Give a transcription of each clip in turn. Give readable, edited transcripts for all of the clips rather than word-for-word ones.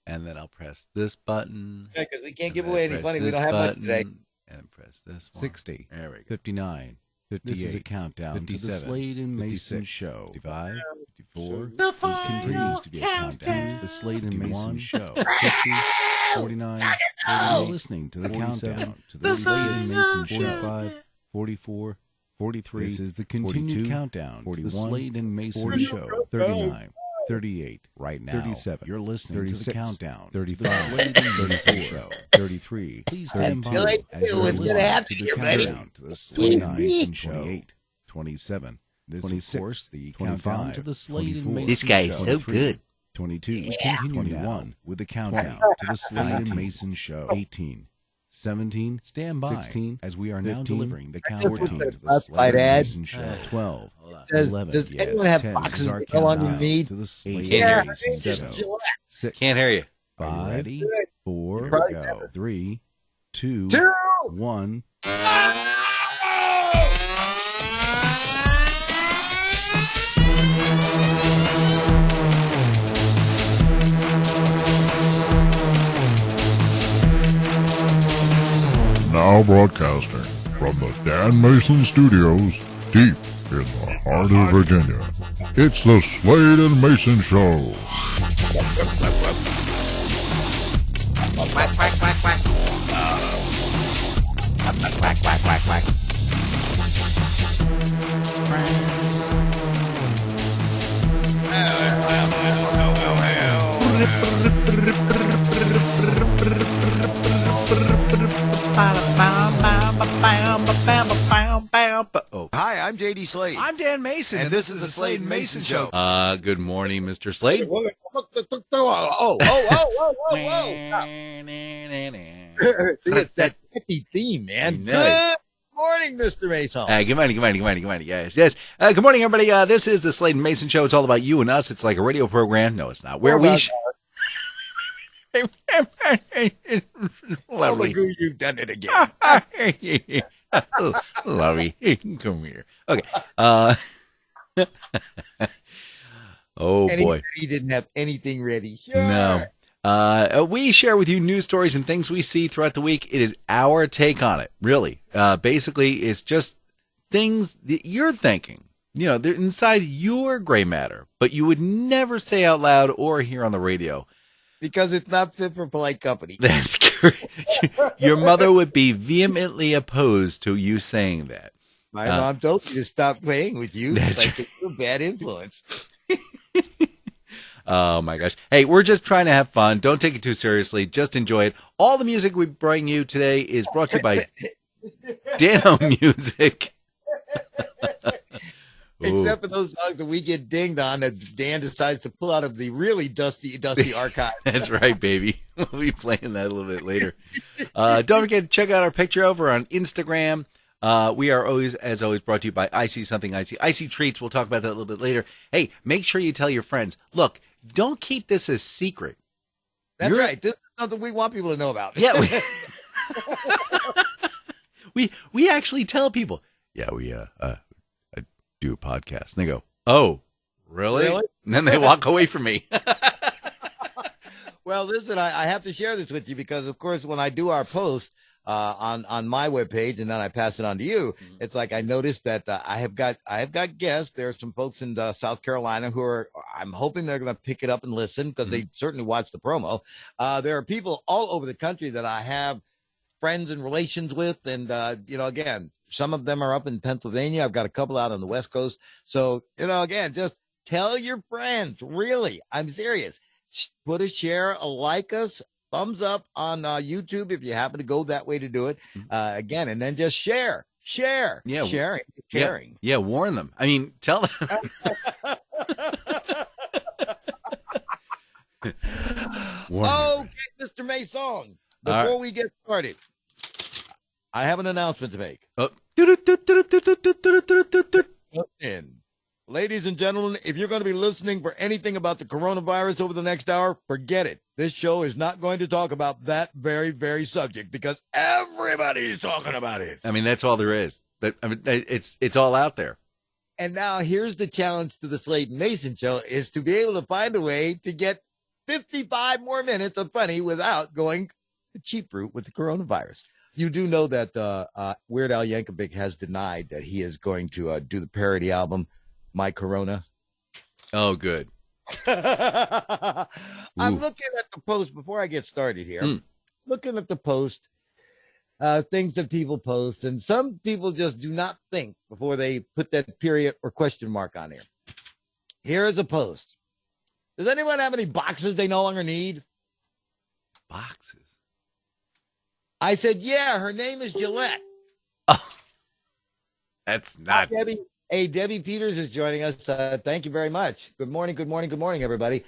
and then I'll press this button. Yeah, because we can't give away any money. We don't have money today. And press this one. 60. There we go. 59. 58. This is a countdown 57, to the Slade and Mayson 56, show. 55, 54. The This continues to be a countdown to the Slade and Mayson show. 50, 49. You're listening to the countdown to the Slade and Mayson show. 45, 44, 43. This is the continued countdown to the Slade and Mason show. 39. 38. Right now. 37. You're listening 36, to the countdown. 35. 34. 33. Please stand by as you're listening to the countdown to the Slade and Mason show. 28. 27. This 26, of course, the countdown to the Slade and Mason show. This guy is so good. 22. Yeah. 21 with the countdown to the Slade and Mason show. 18. 17. Stand by. 16. As we are 15, now delivering the countdown to the Slade and Mason show. 12. 11. Does anyone have boxes that go on your need? To the Slade and Mason show. 6. Can't hear you. 5. Ready? 4. Go. 3. 2. 1. Now broadcasting from the Dan Mason Studios, deep in the heart of Virginia. It's the Slade and Mayson Show. Quack, quack, quack, quack. Quack, quack, quack, quack. Oh. Hi, I'm J.D. Slade. I'm Dan Mason, and this is the Slade and Mason Show. Good morning, Mr. Slade. Oh. It's that happy theme, man. Good morning, Mr. Mason. Good morning, guys. Yes. Good morning, everybody. This is the Slade and Mason Show. It's all about you and us. It's like a radio program. No, it's not. Where we... Lovely. You've done it again. Lovey, come here. Okay. Oh, boy. He didn't have anything ready. Sure. No. We share with you news stories and things we see throughout the week. It is our take on it, really. Basically, it's just things that you're thinking. You know, they're inside your gray matter, but you would never say out loud or hear on the radio. Because it's not fit for polite company. That's correct. Your mother would be vehemently opposed to you saying that. My mom told me to stop playing with you. That's like you're a bad influence. Oh, my gosh. Hey, we're just trying to have fun. Don't take it too seriously. Just enjoy it. All the music we bring you today is brought to you by Dano Music. Except for those songs that we get dinged on that Dan decides to pull out of the really dusty archive. That's right, baby. We'll be playing that a little bit later. Don't forget to check out our picture over on Instagram. We are always, as always, brought to you by Icy Something Icy. Icy Treats. We'll talk about that a little bit later. Hey, make sure you tell your friends. Look, don't keep this a secret. That's right. This is something we want people to know about. Yeah. We actually tell people. Yeah, we do a podcast. And they go, oh, really? And then they walk away from me. Well, listen, I have to share this with you because, of course, when I do our post on my webpage and then I pass it on to you, it's like I noticed that I have got guests. There are some folks in South Carolina who are, I'm hoping they're going to pick it up and listen because they certainly watch the promo. There are people all over the country that I have friends and relations with. And, again, some of them are up in Pennsylvania. I've got a couple out on the West Coast. So, again, just tell your friends. Really, I'm serious. Put a share, a like us, thumbs up on YouTube if you happen to go that way to do it. Again, and then just share. Yeah, sharing, caring. Yeah, warn them. I mean, tell them. Okay, Mr. Mason. Before we get started, I have an announcement to make. Ladies and gentlemen, if you're going to be listening for anything about the coronavirus over the next hour, forget it. This show is not going to talk about that very, very subject because everybody's talking about it. I mean, that's all there is. But I mean, it's all out there. And now here's the challenge to the Slade and Mayson Show is to be able to find a way to get 55 more minutes of funny without going the cheap route with the coronavirus. You do know that Weird Al Yankovic has denied that he is going to do the parody album, My Corona. Oh, good. I'm looking at the post before I get started here. Looking at the post, things that people post, and some people just do not think before they put that period or question mark on there. Here is a post. Does anyone have any boxes they no longer need? Boxes? I said, yeah, her name is Gillette. Oh, that's not. Debbie Peters is joining us. Thank you very much. Good morning, everybody.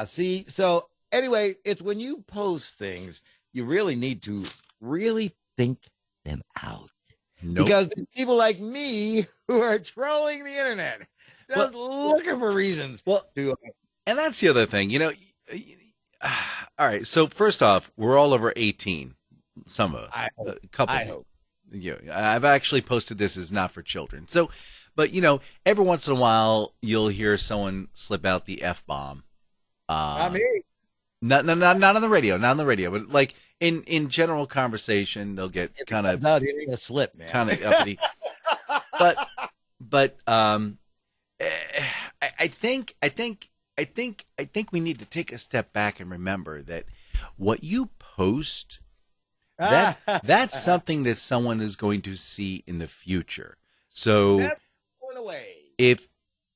See, so anyway, it's when you post things, you really need to really think them out. Nope. Because people like me who are trolling the internet, just looking for reasons to. And that's the other thing, all right. So first off, we're all over 18. Some of us, a couple. I hope. Yeah, I've actually posted this as not for children. So, but every once in a while you'll hear someone slip out the F-bomb. Not me. Not on the radio, but like in general conversation, they'll get kind of not hitting a slip, man. Kind of uppity. but I think we need to take a step back and remember that what you post. That's something that someone is going to see in the future. So that's going away. If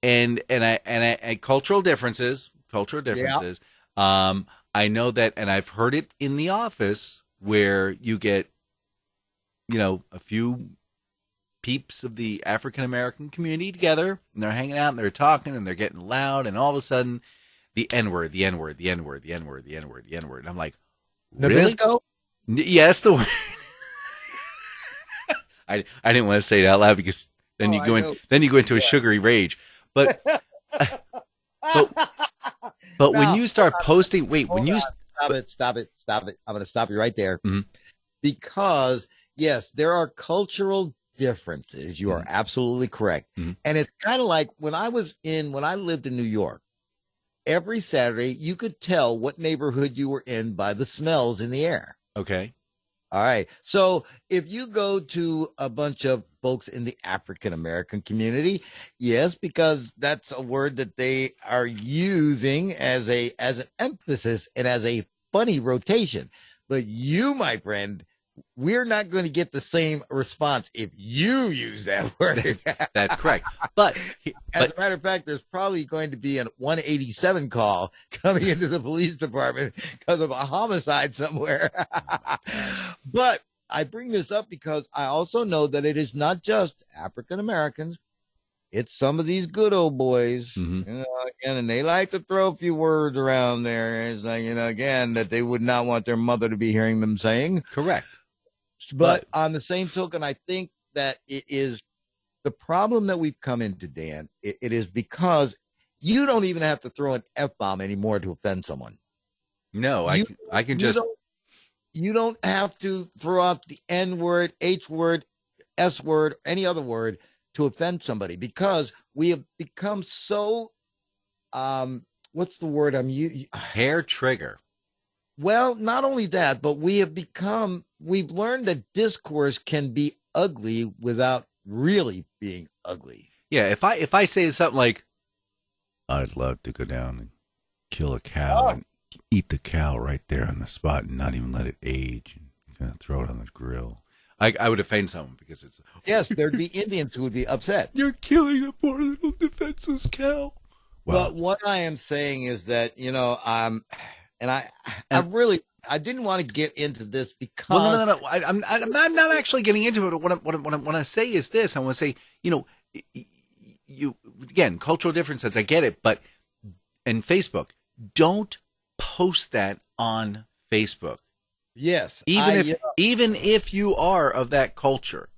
I cultural differences. Yeah. I know that, and I've heard it in the office where you get, a few peeps of the African American community together, and they're hanging out and they're talking and they're getting loud, and all of a sudden, the N-word. And I'm like, really? Nabisco? Yes, the word. I didn't want to say it out loud because then you go into a sugary rage. But when you start posting, stop it. I'm going to stop you right there. Mm-hmm. Because yes, there are cultural differences. You are absolutely correct. Mm-hmm. And it's kind of like when I lived in New York, every Saturday you could tell what neighborhood you were in by the smells in the air. Okay. All right. So if you go to a bunch of folks in the African American community, yes, because that's a word that they are using as an emphasis and as a funny rotation. But you, my friend, we're not going to get the same response if you use that word. That's correct. But as a matter of fact, there's probably going to be a 187 call coming into the police department because of a homicide somewhere. But I bring this up because I also know that it is not just African Americans. It's some of these good old boys, mm-hmm. And they like to throw a few words around there. It's like, again, that they would not want their mother to be hearing them saying. Correct. But on the same token, I think that it is the problem that we've come into, Dan. It is because you don't even have to throw an F-bomb anymore to offend someone. No, I can just. You don't have to throw out the N word, H word, S word, any other word to offend somebody because we have become so, what's the word I'm using? Hair trigger. Well, not only that, but we've learned that discourse can be ugly without really being ugly. Yeah, if I say something like, I'd love to go down and kill a cow and eat the cow right there on the spot and not even let it age and kind of throw it on the grill. I would offend someone because it's... Yes, there'd be Indians who would be upset. You're killing a poor little defenseless cow. Well, but what I am saying is that, I didn't want to get into this because... Well, no. I'm not actually getting into it. What I say is this. I want to say, you again, cultural differences, I get it, but in Facebook, don't post that on Facebook. Yes. Even if you are of that culture.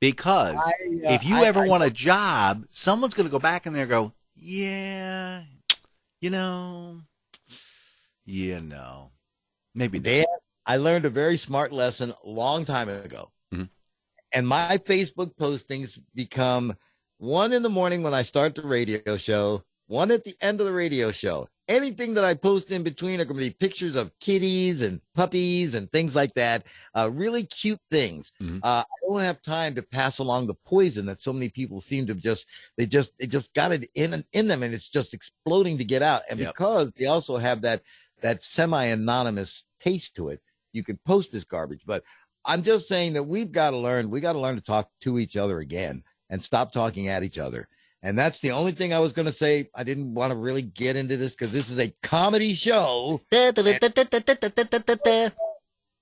Because if you ever want a job, someone's going to go back in there and go, yeah, maybe not. Dan, I learned a very smart lesson a long time ago. Mm-hmm. And my Facebook postings become 1 a.m. when I start the radio show, 1 at the end of the radio show. anything that I post in between are going to be pictures of kitties and puppies and things like that. Really cute things. I don't have time to pass along the poison that so many people seem to they just got it in them, and it's just exploding to get out. And because they also have that semi-anonymous taste to it, you can post this garbage. But I'm just saying that we got to learn to talk to each other again and stop talking at each other. And that's the only thing I was going to say. I didn't want to really get into this because this is a comedy show. All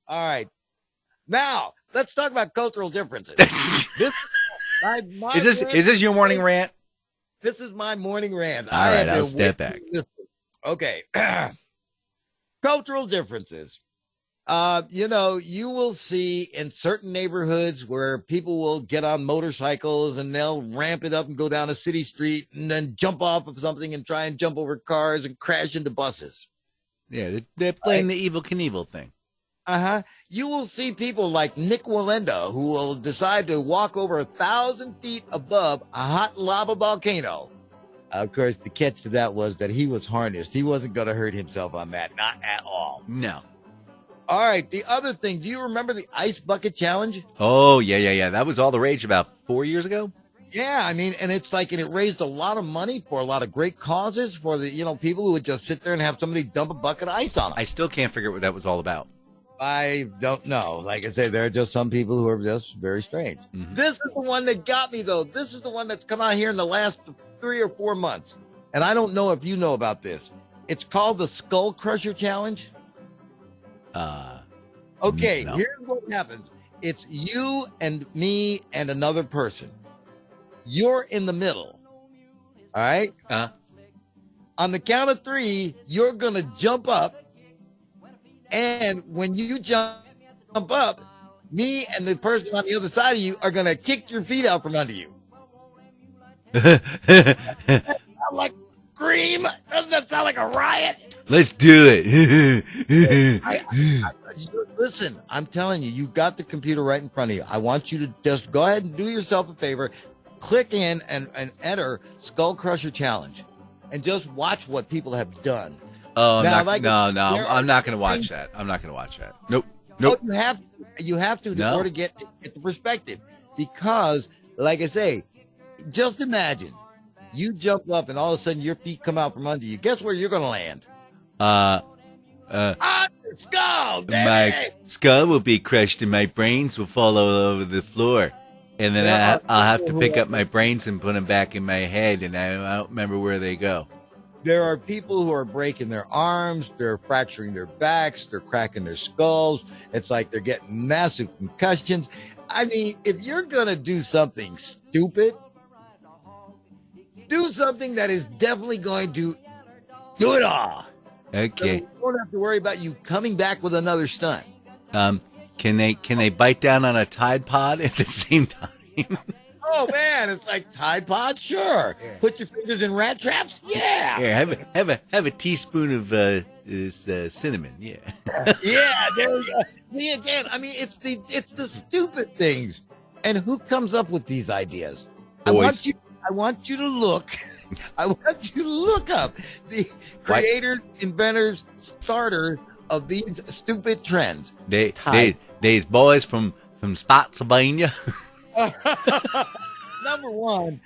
right. Now, let's talk about cultural differences. Is this your morning rant? This is my morning rant. All right, I'll step back. Okay. Cultural differences. You will see in certain neighborhoods where people will get on motorcycles and they'll ramp it up and go down a city street and then jump off of something and try and jump over cars and crash into buses. Yeah, they're playing the Evel Knievel thing. You will see people like Nick Wallenda who will decide to walk over 1,000 feet above a hot lava volcano. Of course, the catch to that was that he was harnessed. He wasn't going to hurt himself on that. Not at all. No. All right. The other thing, do you remember the ice bucket challenge? Oh, yeah. That was all the rage about 4 years ago. Yeah. I mean, and it's like, and it raised a lot of money for a lot of great causes for the, people who would just sit there and have somebody dump a bucket of ice on them. I still can't figure out what that was all about. I don't know. Like I say, there are just some people who are just very strange. Mm-hmm. This is the one that got me, though. This is the one that's come out here in the last 3 or 4 months. And I don't know if you know about this. It's called the Skull Crusher Challenge. Okay, no. Here's what happens. It's you and me and another person. You're in the middle. All right? On the count of 3, you're going to jump up. And when you jump up, me and the person on the other side of you are going to kick your feet out from under you. Like scream? Doesn't that sound like a riot? Let's do it. Listen, I'm telling you, you've got the computer right in front of you. I want you to just go ahead and do yourself a favor. Click in and enter Skull Crusher Challenge and just watch what people have done. Oh, now, I'm not going to watch that. I'm not going to watch that. Nope. Oh, you have to in order to get the perspective. Because, like I say, just imagine you jump up and all of a sudden your feet come out from under you. Guess where you're going to land? On your skull, baby! My skull will be crushed and my brains will fall all over the floor. And then I'll have to pick up my brains and put them back in my head, and I don't remember where they go. There are people who are breaking their arms, they're fracturing their backs, they're cracking their skulls. It's like they're getting massive concussions. I mean, if you're going to do something stupid, do something that is definitely going to do it all. Okay. So we don't have to worry about you coming back with another stunt. Can they bite down on a Tide Pod at the same time? Oh man, it's like Tide Pod, sure. Yeah. Put your fingers in rat traps, yeah. Here, have a teaspoon of this cinnamon, yeah. Yeah, there we go. See again, I mean, it's the stupid things, and who comes up with these ideas? Boys. I want you to look. I want you to look up the creators, inventors, starters of these stupid trends. These boys from Spotsylvania. Number one,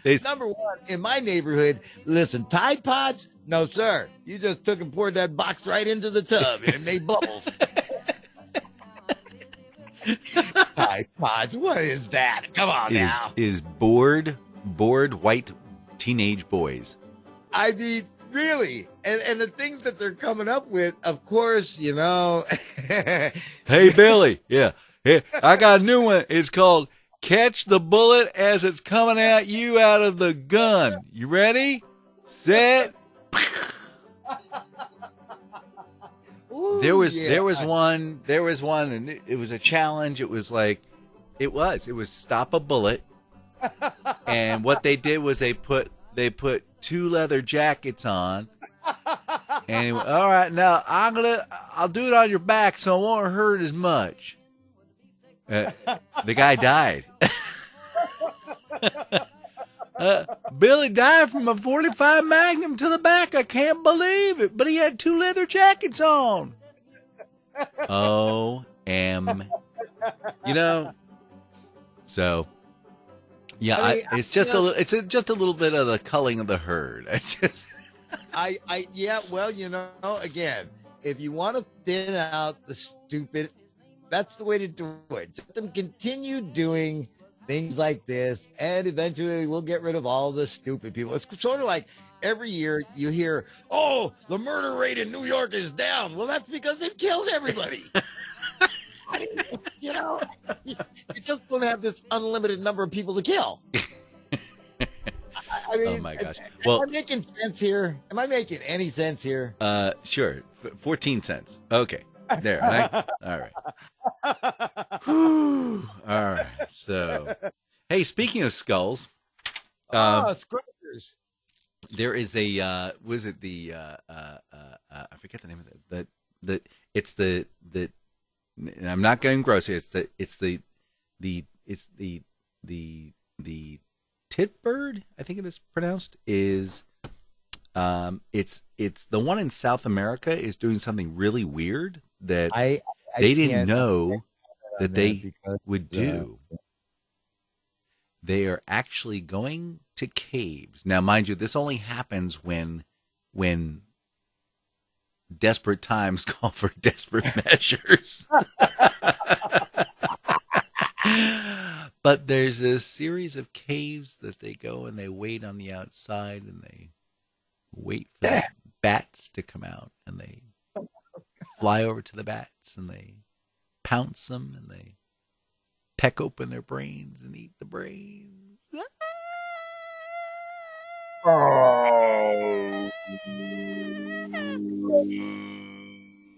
in my neighborhood, listen, Tide Pods? No, sir. You just took and poured that box right into the tub and it made bubbles. Tide Pods, what is that? Come on now. Is bored white teenage boys. I mean, really? And the things that they're coming up with, of course, Hey, Billy. Yeah. Hey, I got a new one. It's called Catch the Bullet as It's Coming at You Out of the Gun. You ready? Set. Ooh, there was one, and it was a challenge. It was stop a bullet. And what they did was they put 2 leather jackets on. And all right, now I'll do it on your back so it won't hurt as much. The guy died. Billy died from a 45 Magnum to the back. I can't believe it. But he had 2 leather jackets on. O-M. So, yeah, it's just a little. It's just a little bit of the culling of the herd. It's just. Yeah. Well, again, if you want to thin out the stupid, that's the way to do it. Let them continue doing things like this, and eventually we'll get rid of all the stupid people. It's sort of like every year you hear, "Oh, the murder rate in New York is down." Well, that's because they've killed everybody. I mean, you just don't have this unlimited number of people to kill. I mean, oh my gosh! Well, am I making sense here? Am I making any sense here? Sure. 14 cents. Okay. There. All right. Whew. All right. So, hey, speaking of skulls, scratchers. There is a was it the I forget the name of it. It's the and I'm not going gross here. It's the titbird, I think it is pronounced, is it's the one in South America is doing something really weird that they didn't know that they would do. They are actually going to caves. Now, mind you, this only happens when desperate times call for desperate measures. But there's a series of caves that they go and they wait on the outside and they wait for the bats to come out and they fly over to the bats and they pounce them and they peck open their brains and eat the brains.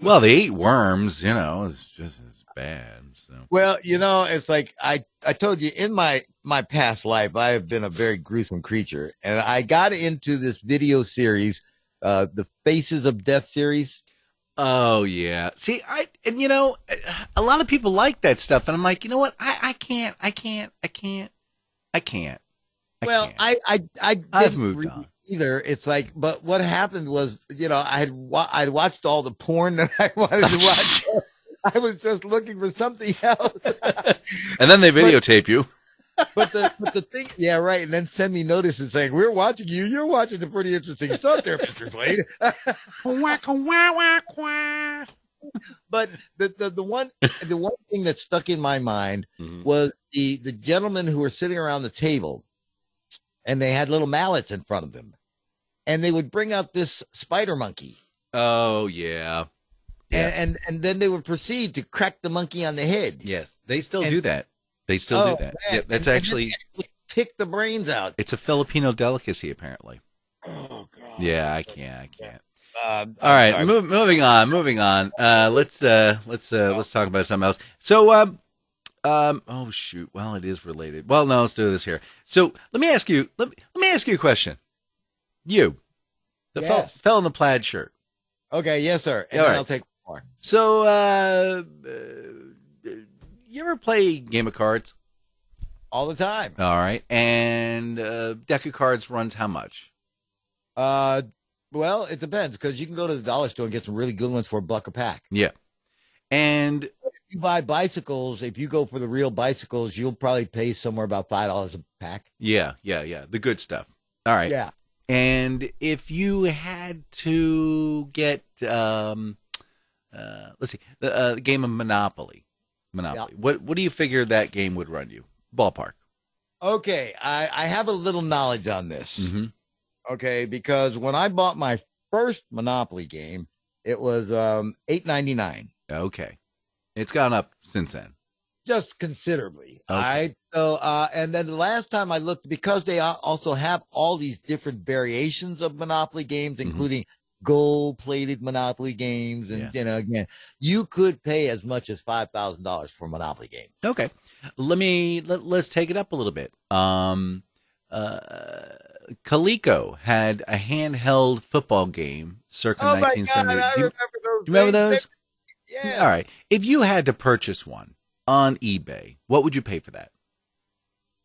Well, they eat worms, it's just as bad. So. Well, it's like I told you in my past life, I have been a very gruesome creature. And I got into this video series, the Faces of Death series. Oh, yeah. See, a lot of people like that stuff. And I'm like, you know what? I can't. Well, I've moved on. Either. It's like, but what happened was, I'd watched all the porn that I wanted to watch. I was just looking for something else. And then they videotape you. But the thing, yeah, right. And then send me notices saying, "We're watching you. You're watching some pretty interesting stuff there, Mr. Slade." But the one thing that stuck in my mind was the gentlemen who were sitting around the table, and they had little mallets in front of them, and they would bring out this spider monkey. Oh yeah. And then they would proceed to crack the monkey on the head. Yes, they still do that. They still do that. Yeah, that's actually pick the brains out. It's a Filipino delicacy, apparently. Oh God. Yeah, I can't. All right, moving on. Let's talk about something else. So, oh shoot. Well, it is related. Well, no, let's do this here. So, let me ask you a question. You, the fell in the plaid shirt. Okay, yes, sir. And then I'll take more. So, you ever play game of cards? All the time. All right. And deck of cards runs how much? Well, it depends because you can go to the dollar store and get some really good ones for $1 a pack. Yeah. And if you buy bicycles, if you go for the real bicycles, you'll probably pay somewhere about $5 a pack. Yeah. The good stuff. All right. Yeah. And if you had to get, let's see, the game of Monopoly. Yeah. What do you figure that game would run you? Ballpark. Okay, I have a little knowledge on this. Mm-hmm. Okay, because when I bought my first Monopoly game, it was $8.99. Okay, it's gone up since then. Just considerably. Okay. All right. So, and then the last time I looked, because they also have all these different variations of Monopoly games, including gold-plated Monopoly games, and again, you could pay as much as $5,000 for a Monopoly game. Okay, let's take it up a little bit. Coleco had a handheld football game circa 1970. God, I remember those. Do you remember those? Yeah. All right. If you had to purchase one on eBay, what would you pay for that?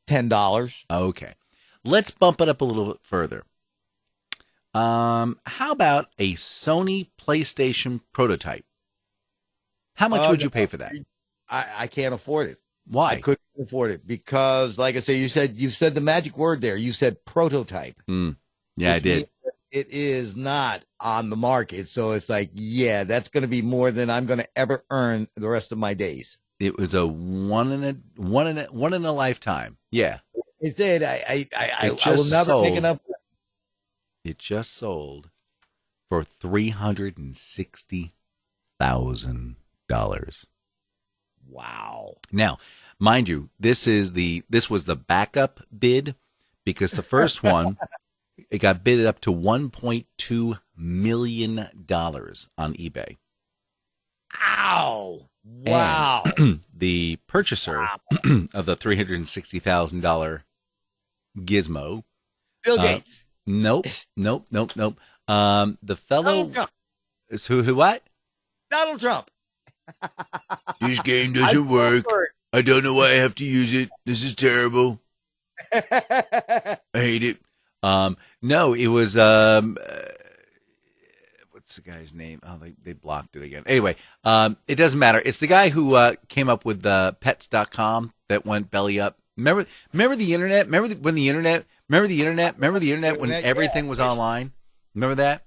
$10. Okay. let's bump it up a little bit further. How about a Sony PlayStation prototype? How much would you pay for that? I can't afford it. Why? I couldn't afford it because, like I say, you said the magic word there. You said prototype. Yeah, I did. It is not on the market, so it's like, yeah, that's going to be more than I'm going to ever earn the rest of my days. It was a one in a lifetime. Yeah. It did. I will never pick it up. It just sold for $360,000. Wow. Now, mind you, this was the backup bid because the first one it got bidded up to $1.2 million on eBay. Ow. Wow. And the purchaser of the $360,000 gizmo. Bill Gates. Nope. The fellow is who what? Donald Trump. This game doesn't work. I don't know why I have to use it. This is terrible. I hate it. No, it was what's the guy's name? Oh, they blocked it again. Anyway, it doesn't matter. It's the guy who came up with pets.com that went belly up. Remember the internet? Remember the internet when everything was online? Remember that?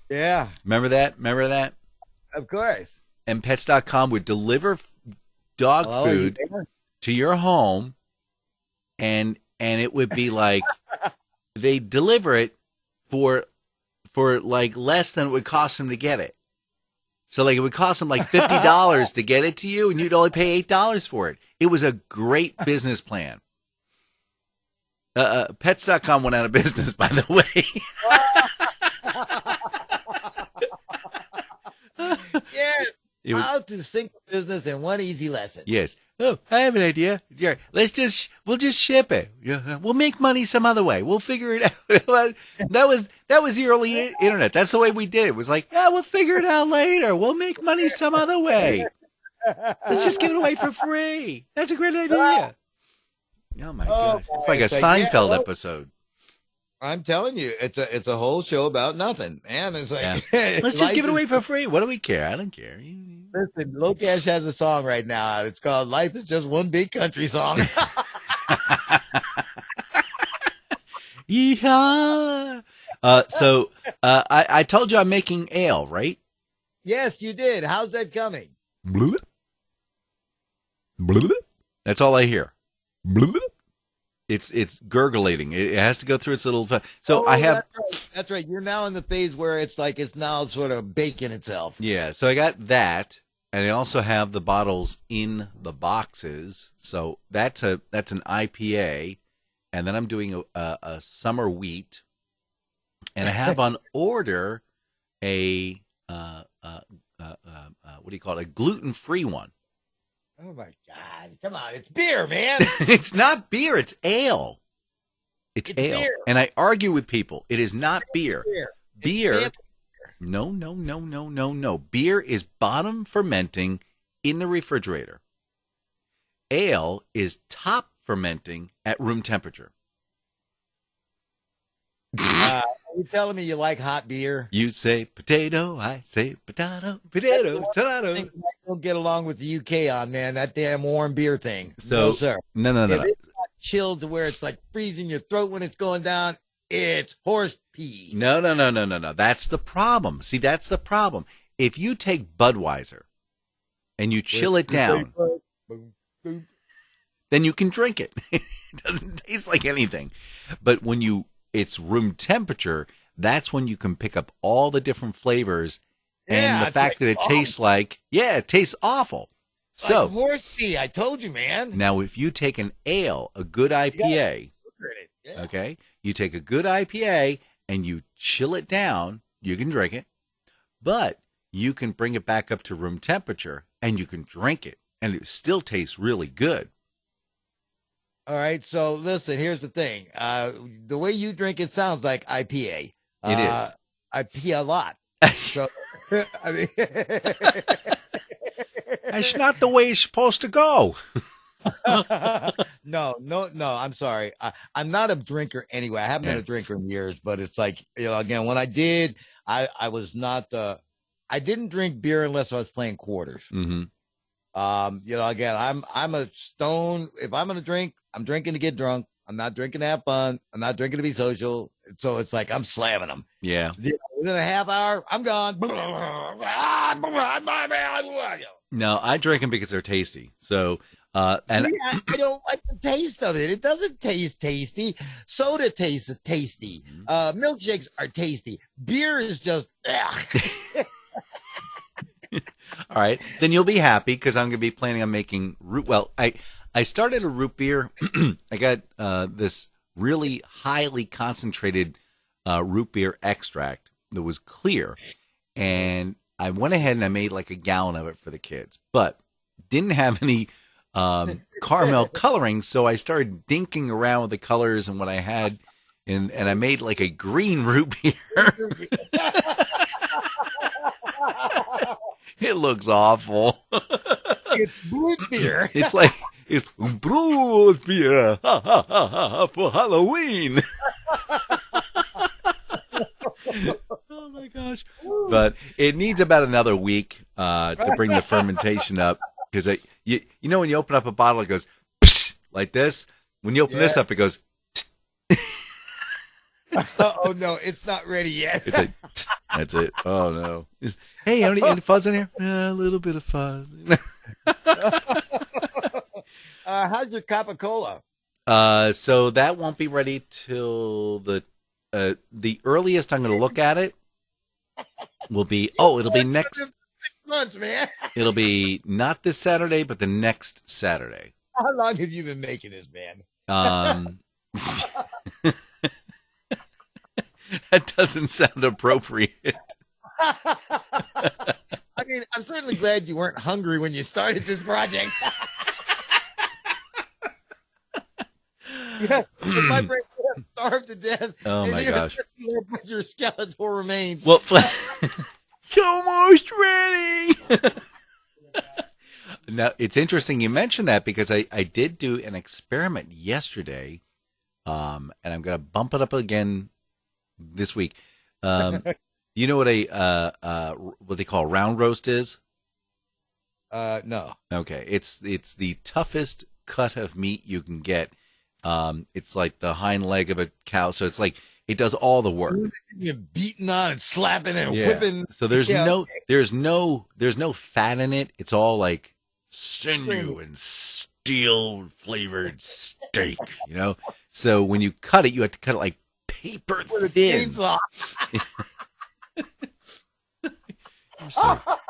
Yeah. Remember that? Of course. And pets.com would deliver dog food to your home, and it would be like they deliver it for like less than it would cost them to get it. So like it would cost them like $50 to get it to you, and you'd only pay $8 for it. It was a great business plan. Pets.com went out of business, by the way. Yes. How to sink a business in one easy lesson. Yes. Oh, I have an idea. Yeah, we'll just ship it. We'll make money some other way. We'll figure it out. That was the early internet. That's the way we did it. It was like, yeah, we'll figure it out later. We'll make money some other way. Let's just give it away for free. That's a great idea. Oh my gosh. It's like a Seinfeld episode. I'm telling you, it's a whole show about nothing, man. It's like let's just give it away for free. What do we care? I don't care. Listen, Lokesh has a song right now. It's called "Life Is Just One Big Country Song." Yeehaw! So I told you I'm making ale, right? Yes, you did. How's that coming? Blue. That's all I hear. It's gurgling. It has to go through its little. So I have. That's right. You're now in the phase where it's like it's now sort of baking itself. Yeah. So I got that, and I also have the bottles in the boxes. So that's an IPA, and then I'm doing a summer wheat, and I have on order a what do you call it? A gluten-free one. Oh my God! Come on, it's beer, man. It's not beer. It's ale. It's ale. Beer. And I argue with people. It is not beer. Beer. No. Beer is bottom fermenting in the refrigerator. Ale is top fermenting at room temperature. Are you telling me you like hot beer? You say potato, I say potato, tomato. I think I don't get along with the UK on, man, that damn warm beer thing. So, no, sir. No. If it's not chilled to where it's like freezing your throat when it's going down, it's horse pee. No. That's the problem. See, that's the problem. If you take Budweiser and you chill it down, then you can drink it. It doesn't taste like anything. But when it's room temperature, that's when you can pick up all the different flavors and the fact that it tastes like, it tastes awful. So, like horse pee, I told you, man. Now, if you take an ale, a good IPA, okay, you take a good IPA and you chill it down, you can drink it, but you can bring it back up to room temperature and you can drink it, and it still tastes really good. All right, so listen, here's the thing. The way you drink it sounds like IPA. It is. I pee a lot. So, I mean, that's not the way it's supposed to go. No. I'm sorry. I'm not a drinker anyway. I haven't been a drinker in years, but it's like, again, when I did, I was not, I didn't drink beer unless I was playing quarters. Mm-hmm. Again, I'm a stone. If I'm going to drink, I'm drinking to get drunk. I'm not drinking to have fun. I'm not drinking to be social. So it's like, I'm slamming them. Yeah. Within a half hour, I'm gone. No, I drink them because they're tasty. So, I don't like the taste of it. It doesn't taste tasty. Soda tastes tasty. Milkshakes are tasty. Beer is just. all right, then you'll be happy because I'm going to be planning on making root. Well, I started a root beer. I got this really highly concentrated root beer extract that was clear, and I went ahead and I made like a gallon of it for the kids, but didn't have any caramel coloring, so I started dinking around with the colors and what I had, and I made like a green root beer. It looks awful. It's root beer. It's root beer for Halloween. Oh my gosh! But it needs about another week to bring the fermentation up, because you know when you open up a bottle, it goes psh, like this. When you open this up, it goes. Oh no, it's not ready yet. It's like that's it. Oh no! Hey, any fuzz in here? A little bit of fuzz. How's your Coca-Cola? So that won't be ready till the earliest I'm going to look at it will be. Oh, it'll be next 6 months, man. It'll be not this Saturday, but the next Saturday. How long have you been making this, man? That doesn't sound appropriate. I mean, I'm certainly glad you weren't hungry when you started this project. Yeah, if my brain would have starved to death. Oh my gosh! Your skeletal remains. Well, it's almost ready. Now it's interesting you mentioned that, because I did do an experiment yesterday, and I'm going to bump it up again this week. You know what what they call a round roast is? No. Okay, it's the toughest cut of meat you can get. It's like the hind leg of a cow, so it's like it does all the work. You're beating on and slapping and whipping. So there's no fat in it. It's all like sinew and steel flavored steak, you know. So when you cut it, you have to cut it like paper thin.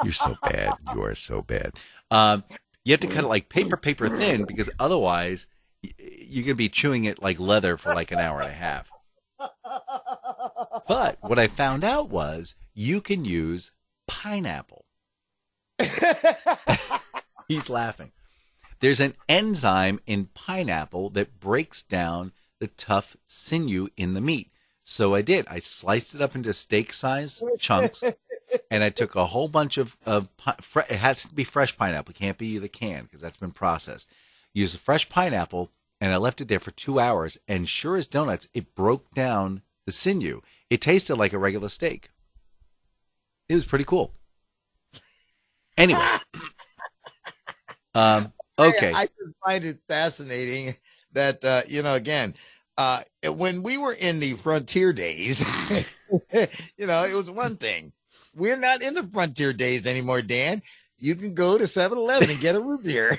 You're so bad. You are so bad. You have to cut it like paper thin, because otherwise you're going to be chewing it like leather for like an hour and a half. But what I found out was you can use pineapple. He's laughing. There's an enzyme in pineapple that breaks down the tough sinew in the meat. So I did. I sliced it up into steak-size chunks, and I took a whole bunch of it has to be fresh pineapple. It can't be the can, because that's been processed. Use a fresh pineapple, and I left it there for 2 hours, and sure as donuts, it broke down the sinew. It tasted like a regular steak. It was pretty cool. Anyway. Okay. I just find it fascinating that, again, when we were in the frontier days, it was one thing. We're not in the frontier days anymore, Dan. You can go to 7-Eleven and get a root beer.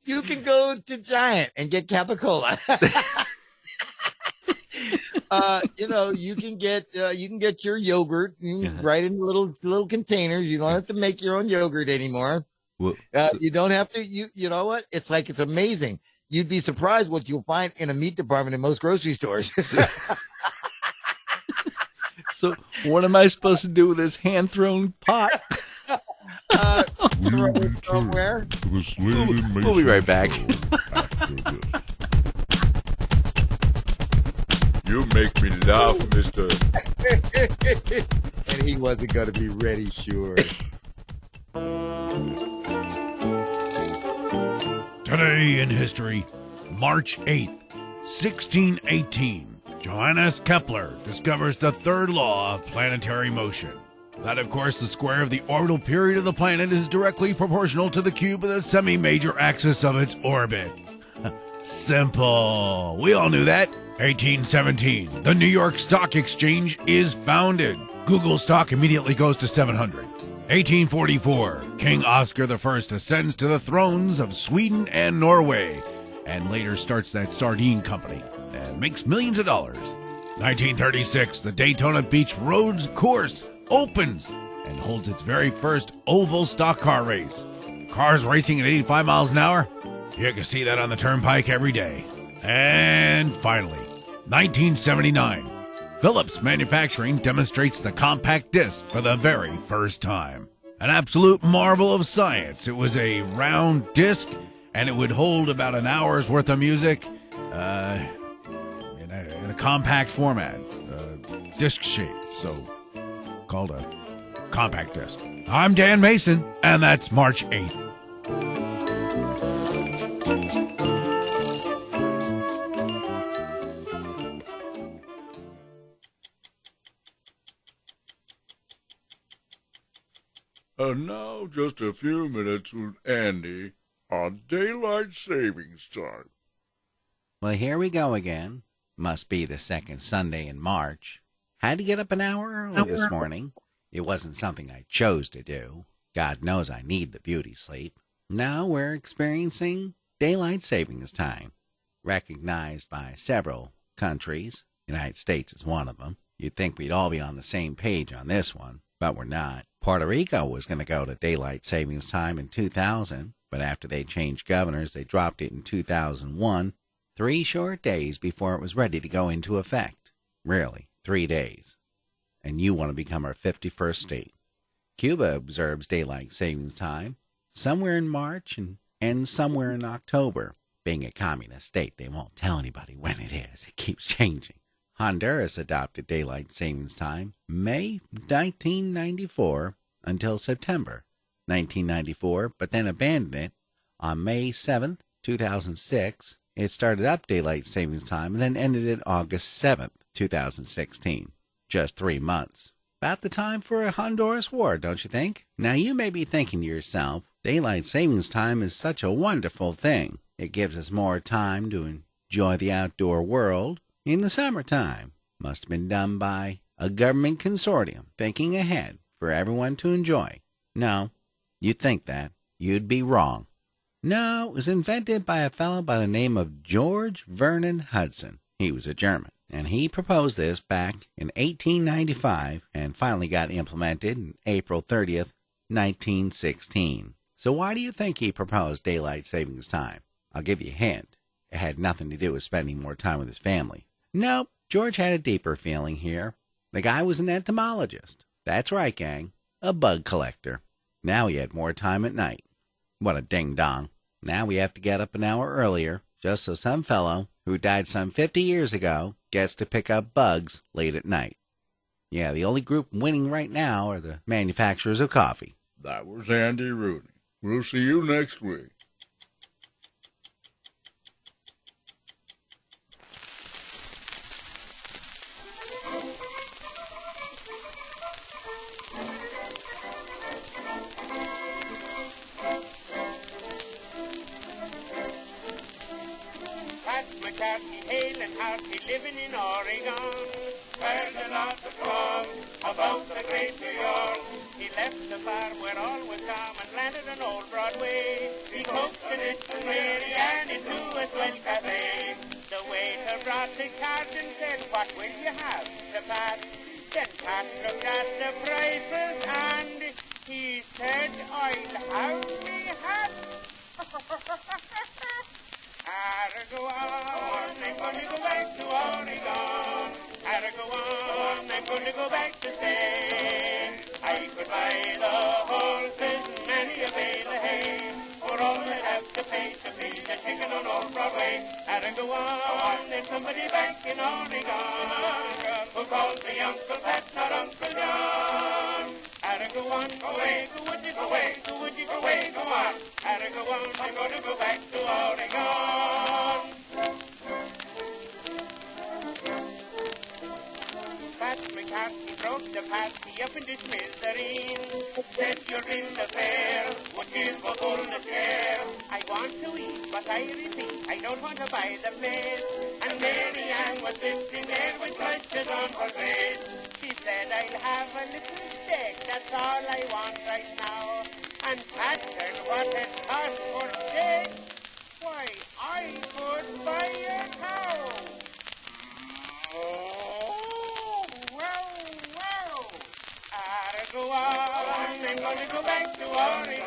You can go to Giant and get Capicola. You can get your yogurt right in little containers. You don't have to make your own yogurt anymore. Well, you don't have to. You know what? It's amazing. You'd be surprised what you'll find in a meat department in most grocery stores. So what am I supposed to do with this hand-thrown pot? Somewhere. We'll be right back. You make me laugh, mister. And he wasn't going to be ready, sure. Today in history, March 8th, 1618, Johannes Kepler discovers the third law of planetary motion. That, of course, the square of the orbital period of the planet is directly proportional to the cube of the semi-major axis of its orbit. Simple. We all knew that. 1817, the New York Stock Exchange is founded. Google stock immediately goes to 700. 1844, King Oscar I ascends to the thrones of Sweden and Norway, and later starts that sardine company and makes millions of dollars. 1936, the Daytona Beach Roads course opens and holds its very first oval stock car race. Cars racing at 85 miles an hour? You can see that on the turnpike every day. And finally, 1979, Philips Manufacturing demonstrates the compact disc for the very first time. An absolute marvel of science. It was a round disc, and it would hold about an hour's worth of music in a compact format, disc shape, so called a compact disc. I'm Dan Mason, and that's March 8th. And now, just a few minutes with Andy on Daylight Savings Time. Well, here we go again. Must be the second Sunday in March. Had to get up an hour early this morning. It wasn't something I chose to do. God knows I need the beauty sleep. Now we're experiencing Daylight Savings Time, recognized by several countries. United States is one of them. You'd think we'd all be on the same page on this one, but we're not. Puerto Rico was going to go to Daylight Savings Time in 2000, but after they changed governors, they dropped it in 2001, 3 short days before it was ready to go into effect. Really, 3 days. And you want to become our 51st state. Cuba observes Daylight Savings Time somewhere in March and ends somewhere in October. Being a communist state, they won't tell anybody when it is. It keeps changing. Honduras adopted Daylight Savings Time May 1994 until September 1994, but then abandoned it on May 7th, 2006. It started up Daylight Savings Time and then ended it August 7th, 2016. Just 3 months. About the time for a Honduras war, don't you think? Now you may be thinking to yourself, Daylight Savings Time is such a wonderful thing. It gives us more time to enjoy the outdoor world in the summertime. Must have been done by a government consortium, thinking ahead for everyone to enjoy. No, you'd think that. You'd be wrong. No, it was invented by a fellow by the name of George Vernon Hudson. He was a German, and he proposed this back in 1895 and finally got implemented on April 30th, 1916. So why do you think he proposed Daylight Savings Time? I'll give you a hint. It had nothing to do with spending more time with his family. Nope, George had a deeper feeling here. The guy was an entomologist. That's right, gang. A bug collector. Now he had more time at night. What a ding-dong. Now we have to get up an hour earlier, just so some fellow who died some 50 years ago gets to pick up bugs late at night. Yeah, the only group winning right now are the manufacturers of coffee. That was Andy Rooney. We'll see you next week. Hale and hearty living in Oregon, heard a lot of talk about the great New York. He left the farm where all was calm and landed on old Broadway. He took the little Mary Ann into a swell cafe. The waiter brought the card and said, "What will you have to Pat?" Then Pat looked at the prices and he said, "I'll have me hat." Aragon, I'm going to go back to Oregon. Aragon, I'm going to go back to stay. I could buy the horses and many a bale of hay for all I have to pay to feed the chicken on Old Broadway. Aragon, there's somebody back in Oregon who calls me Uncle Pat, not Uncle John. Aragon, away, go would you go away, go would you go away, go on. Gotta go on, I'm gonna go back to Oregon. Pat McCarthy broke the party up into smithereens. Said you're in the fair, would give a bull a scare. I want to eat, but I repeat, I don't want to buy the place. And Mary Ann was sitting there with crutches on her face. She said, I'll have a little steak, that's all I want right now. And Pat said, what it cost for steak? Why, I could buy a cow. Oh, wow. Gotta go on, I'm gonna go back to Oregon.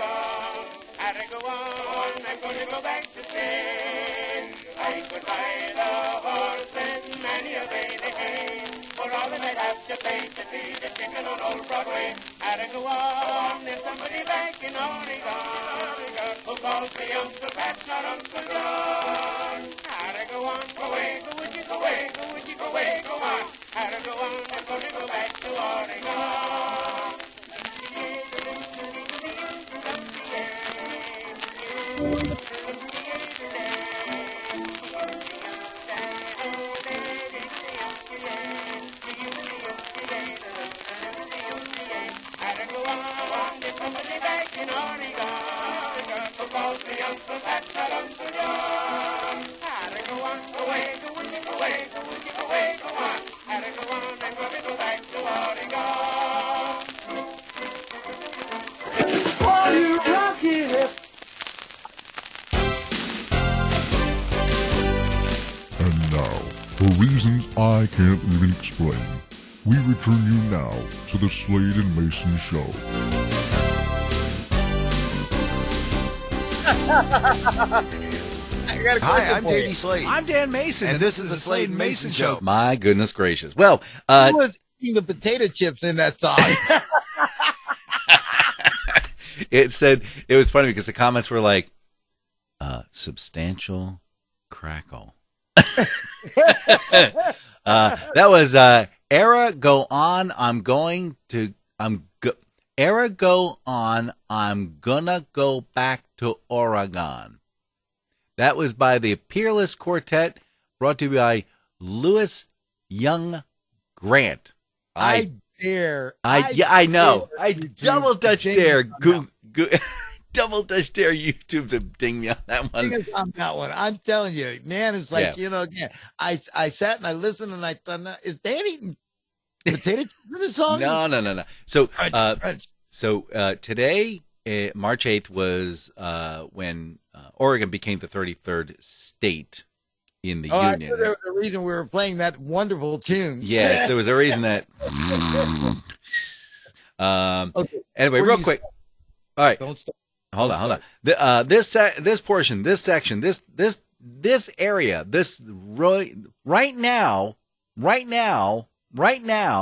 Gotta go on, I'm gonna go back to Spain. I could ride a horse and many a baby hay. For all that I'd have to pay to see the chicken on Old Broadway. Gotta go on, there's somebody back in Oregon who calls me Uncle Pat, not Uncle John. Gotta go on, go away, go would you go away, go would you go away, go on. Gotta go on, I'm gonna go back to Oregon. Gotta go on, there's somebody back in Oregon who calls me Uncle Pat, not Uncle John. Gotta go on, go away, go would you go away, go would you go away, go on. Gotta go on, I'm gonna go back to Oregon. Oh, you lucky. And now, for reasons I can't even explain, we return you now to the Slade and Mayson Show. Hi, I'm JD Slade. I'm Dan Mason, And this is the Slade and Mayson Show. My goodness gracious. Well, Who was eating the potato chips in that song? it said, it was funny because the comments were like, substantial crackle. That was, Era go on, Era go on, I'm gonna go back to Oregon. That was by the Peerless Quartet, brought to you by Louis Young Grant. I dare. I know. dare I you double to Dutch ding dare. me on Double Dutch dare YouTube to ding me on that one. Ding us on that one. I'm telling you, man, it's like, Yeah. again, I sat and I listened and I thought, now, is Dan eating potato chips in the song? No. So, Crunch. today, March 8th, was when Oregon became the 33rd state in the I Union. knew there was a reason we were playing that wonderful tune. Yes, there was a reason that. Okay. Anyway, Where real you quick. All right, Don't stop. hold on. This portion, this section, this area, right now,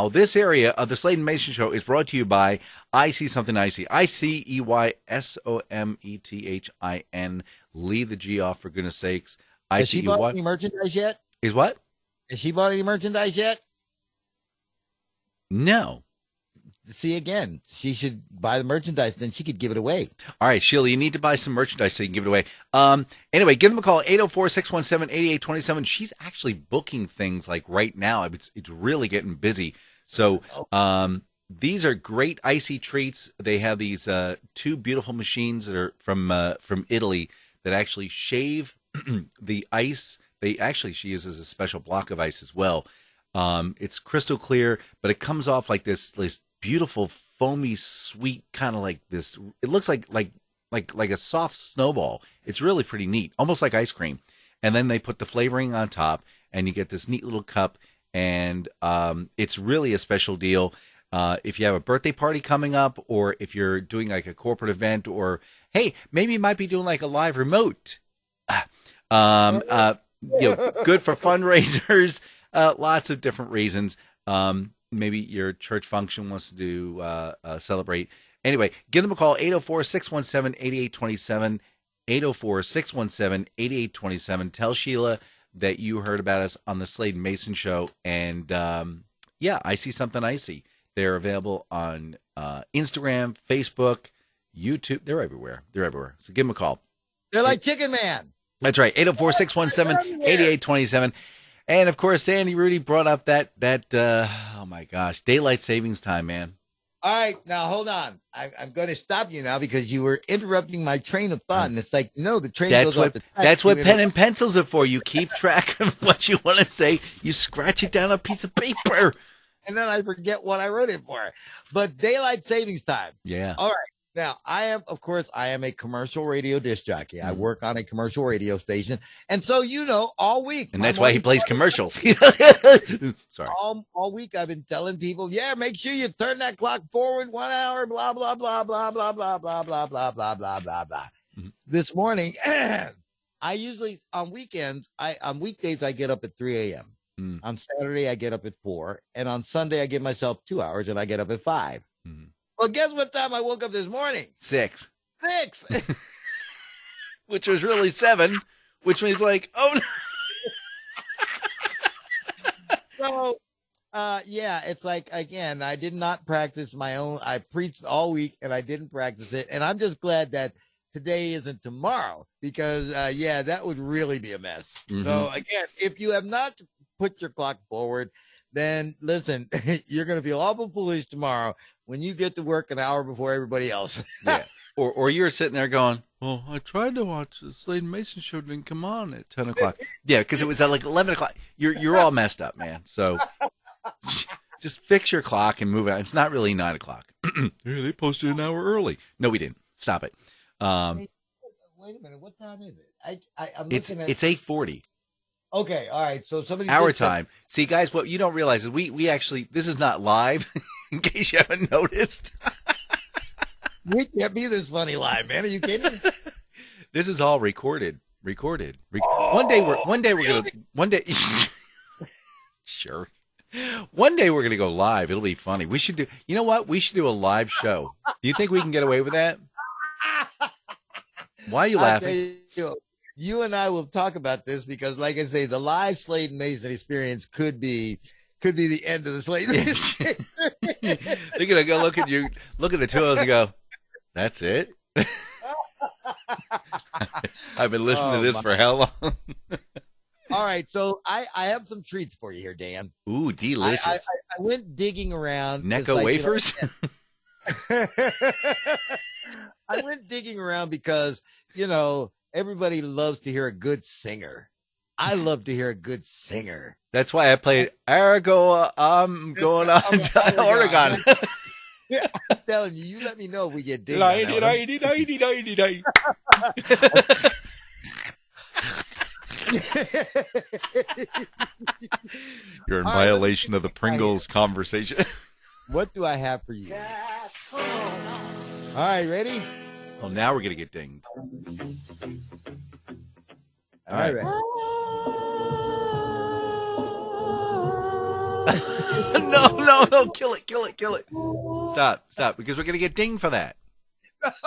this area of the Slade and Mayson Show is brought to you by I See Something Icy. ICEYSOMETHIN. Leave the G off, for goodness sakes. Has she bought ICEY any merchandise yet? is what? Has she bought any merchandise yet? No. See, again, she should buy the merchandise, then she could give it away. All right, Sheila, you need to buy some merchandise so you can give it away. Anyway, give them a call, 804-617-8827. She's actually booking things like right now. It's really getting busy. So these are great icy treats. They have these two beautiful machines that are from Italy that actually shave the ice. She uses a special block of ice as well. It's crystal clear, but it comes off like this beautiful foamy sweet kind of like this. It looks like a soft snowball. It's really pretty neat, almost like ice cream. And then they put the flavoring on top, and you get this neat little cup. And it's really a special deal. If you have a birthday party coming up, or if you're doing like a corporate event, or hey, maybe you might be doing like a live remote. Good for fundraisers. Lots of different reasons. Maybe your church function wants to celebrate. Anyway, give them a call, 804-617-8827, 804-617-8827. Tell Sheila that you heard about us on the Slade and Mayson Show. And, I See Something Icy. They're available on Instagram, Facebook, YouTube. They're everywhere. They're everywhere. So give them a call. They're like Chicken Man. That's right. 804-617-8827. And of course, Sandy Rudy brought up that oh my gosh, daylight savings time, man. All right, now hold on. I'm going to stop you now because you were interrupting my train of thought, and it's like, no, the train goes off the track. That's what pen and pencils are for. You keep track of what you want to say. You scratch it down on a piece of paper. And then I forget what I wrote it for. But daylight savings time. Yeah. All right. Now, I am a commercial radio disc jockey. I work on a commercial radio station. And so, all week. And that's why he plays commercials. Sorry. All week I've been telling people, make sure you turn that clock forward 1 hour, blah, blah, blah, blah, blah, blah, blah, blah, blah, blah, blah, blah, blah. This morning, I usually, on weekdays, I get up at 3 a.m. On Saturday, I get up at 4. And on Sunday, I give myself 2 hours and I get up at 5. Well, guess what time I woke up this morning? 6. 6. Which was really 7, which means like, oh So, no. it's like, again, I did not practice my own. I preached all week and I didn't practice it. And I'm just glad that today isn't tomorrow because, that would really be a mess. So, again, if you have not put your clock forward, then listen, you're going to feel awful foolish tomorrow when you get to work an hour before everybody else. Yeah. Or you're sitting there going, well, I tried to watch the Slade and Mayson show, didn't come on at 10 o'clock. Yeah, because it was at like 11 o'clock. You're all messed up, man. So just fix your clock and move out. It's not really 9 o'clock. Hey, they posted an hour early. No, we didn't. Stop it. Wait a minute. What time is it? I'm looking at... It's 8:40. Okay, all right. So somebody our time. See, guys, what you don't realize is we actually, this is not live, in case you haven't noticed. We can't be this funny live, man. Are you kidding? This is all recorded. One day we're gonna sure. One day we're gonna go live. It'll be funny. We should do. You know what? We should do a live show. Do you think we can get away with that? Why are you laughing? You and I will talk about this because, like I say, the live Slade and Mayson experience could be the end of the Slade and Mayson. They're gonna go look at you, look at the two of us, and go, "That's it." I've been listening to this for how long? All right, so I have some treats for you here, Dan. Ooh, delicious! I went digging around. Necco wafers. I went digging around because everybody loves to hear a good singer. I love to hear a good singer. That's why I played Arago. I'm going on to Oregon. Yeah, I'm telling you, you let me know if we get digged. You're in violation of the Pringles conversation. What do I have for you? All right, ready? Well, now we're going to get dinged. All right. No. Kill it. Stop. Because we're going to get dinged for that.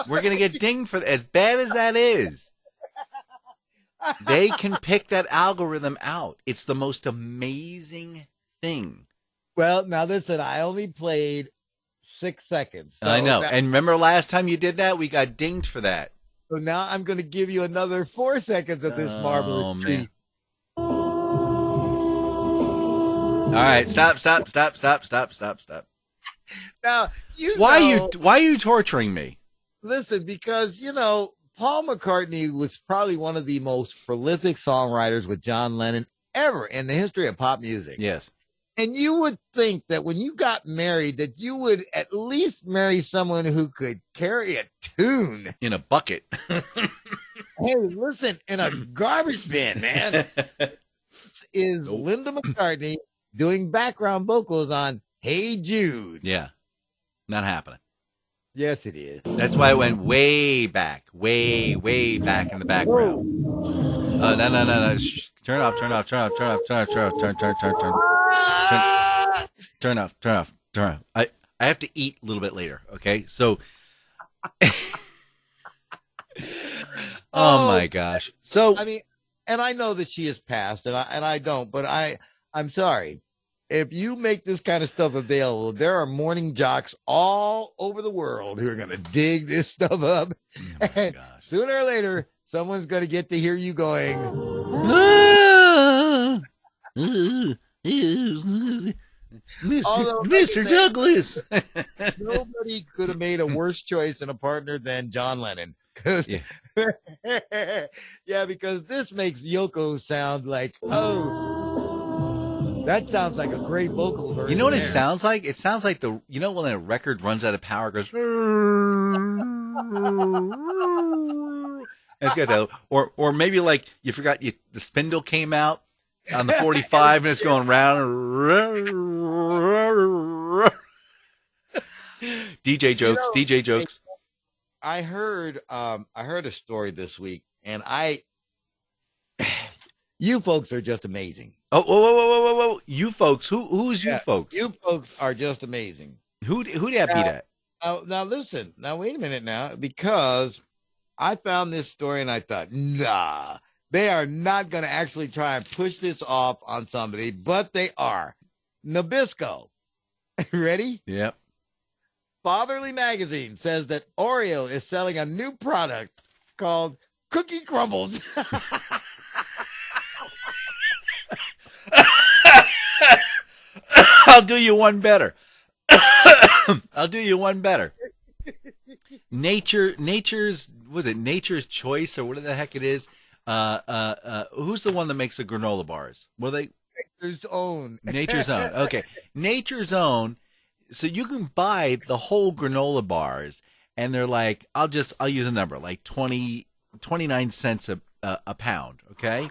We're going to get dinged for that. As bad as that is. They can pick that algorithm out. It's the most amazing thing. Well, now listen, I only played 6 seconds. So I know. And remember last time you did that? We got dinged for that. So now I'm going to give you another 4 seconds of this marvelous treat. All right, stop. Now, why are you torturing me? Listen, because, Paul McCartney was probably one of the most prolific songwriters with John Lennon ever in the history of pop music. Yes. And you would think that when you got married, that you would at least marry someone who could carry a tune. In a bucket. Hey, listen, in a garbage bin, man. This is Linda McCartney doing background vocals on Hey Jude. Yeah. Not happening. Yes, it is. That's why it went way back in the background. Oh, no. Turn off. Turn off. I have to eat a little bit later, okay? So Oh my gosh. So I mean, and I know that she has passed and I don't, but I'm sorry. if you make this kind of stuff available, there are morning jocks all over the world who are going to dig this stuff up. Oh And gosh. sooner or later, someone's going to get to hear you going, Although, like I Mr. said, Douglas. nobody could have made a worse choice in a partner than John Lennon. 'Cause- Yeah. yeah, because this makes Yoko sound like, that sounds like a great vocal version. You know what it there. sounds like? It sounds like when a record runs out of power, it goes. It's got that, or maybe like you forgot the spindle came out on the 45 and it's going round. DJ jokes, DJ jokes. I heard a story this week, and you folks are just amazing. Oh, whoa. You folks, who's you folks? You folks are just amazing. Who'd that be that? Now listen. Now wait a minute now, because I found this story and I thought, nah, they are not going to actually try and push this off on somebody, but they are. Nabisco. Ready? Yep. Fatherly Magazine says that Oreo is selling a new product called Cookie Crumbles. I'll do you one better. I'll do you one better. Nature's Choice or whatever the heck it is. Who's the one that makes the granola bars? What are they? Nature's Own. Nature's Own. Okay. Nature's Own. So you can buy the whole granola bars and they're like, I'll use a number, like 29 cents a pound. Okay.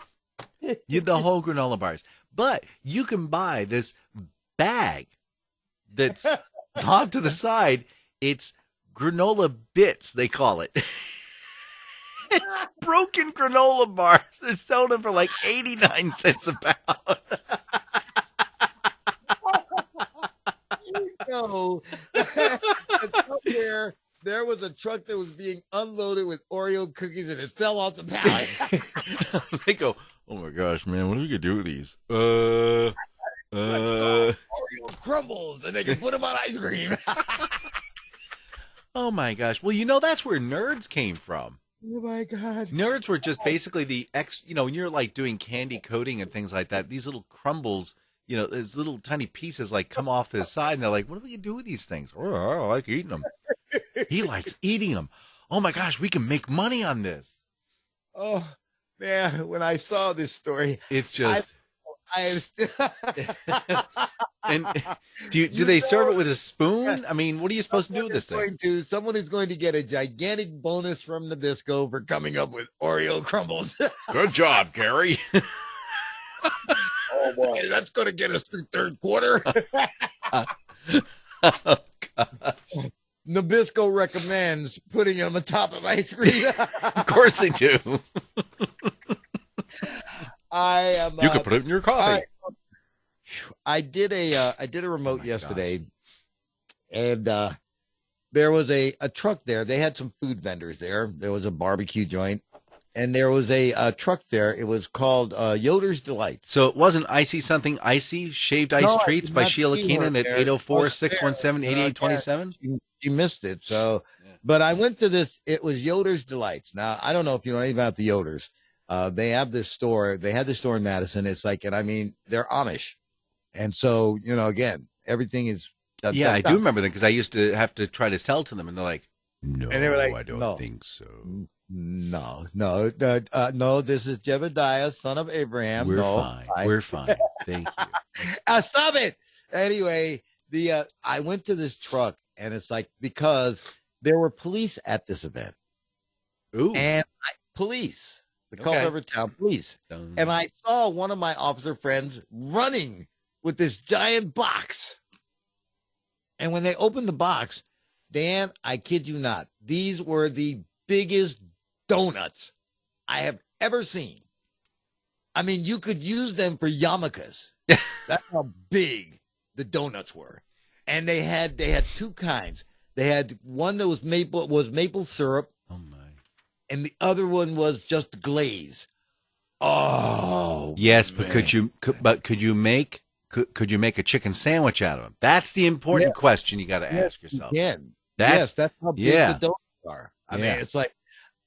The whole granola bars, but you can buy this bag that's off to the side. It's granola bits, they call it. It's broken granola bars. They're selling them for like 89 cents a pound. No. Somewhere there was a truck that was being unloaded with Oreo cookies and it fell off the pallet. They go, oh my gosh, man, what are we gonna do with these? Oreo crumbles, and they can put them on ice cream. Oh my gosh. Well, that's where nerds came from. Oh my God. Nerds were just basically when you're like doing candy coating and things like that, these little crumbles, these little tiny pieces like come off to the side and they're like, what are we going to do with these things? Oh, I like eating them. He likes eating them. Oh my gosh, we can make money on this. Oh man, when I saw this story, it's just, I and do they serve it with a spoon? I mean, what are you supposed to do with this thing? Someone is going to get a gigantic bonus from Nabisco for coming up with Oreo crumbles. Good job, Gary. Oh boy, that's going to get us through third quarter. Oh gosh. Nabisco recommends putting them on top of ice cream. Of course they do. You can put it in your coffee. I did a remote yesterday, and there was a truck there. They had some food vendors there. There was a barbecue joint, and there was a truck there. It was called Yoder's Delight. So it wasn't Icy Something Icy, Shaved Ice No, I Treats did by not Sheila see Keenan her at there. 804-617-8827? You missed it. So, but I went to this. It was Yoder's Delights. Now, I don't know if you know anything about the Yoders. They have this store. They had this store in Madison. It's like, and I mean, they're Amish. And so, again, everything is. Yeah, I do remember that because I used to have to try to sell to them, and they're like, "No, And they were like, I don't no. think so. No. This is Jebediah, son of Abraham. We're no, fine. We're fine. Thank you." Stop it. Anyway, I went to this truck, and it's like because there were police at this event, Ooh, and police, the Culpeper Town Police, and I saw one of my officer friends running with this giant box. And when they opened the box, Dan, I kid you not, these were the biggest donuts I have ever seen. I mean, you could use them for yarmulkes. That's how big the donuts were. And they had two kinds. They had one that was maple syrup. oh my! And the other one was just glaze. Oh Yes, man. but could you make Could you make a chicken sandwich out of them? That's the important question you got to ask yourself. That's how big the donuts are. I mean, it's like,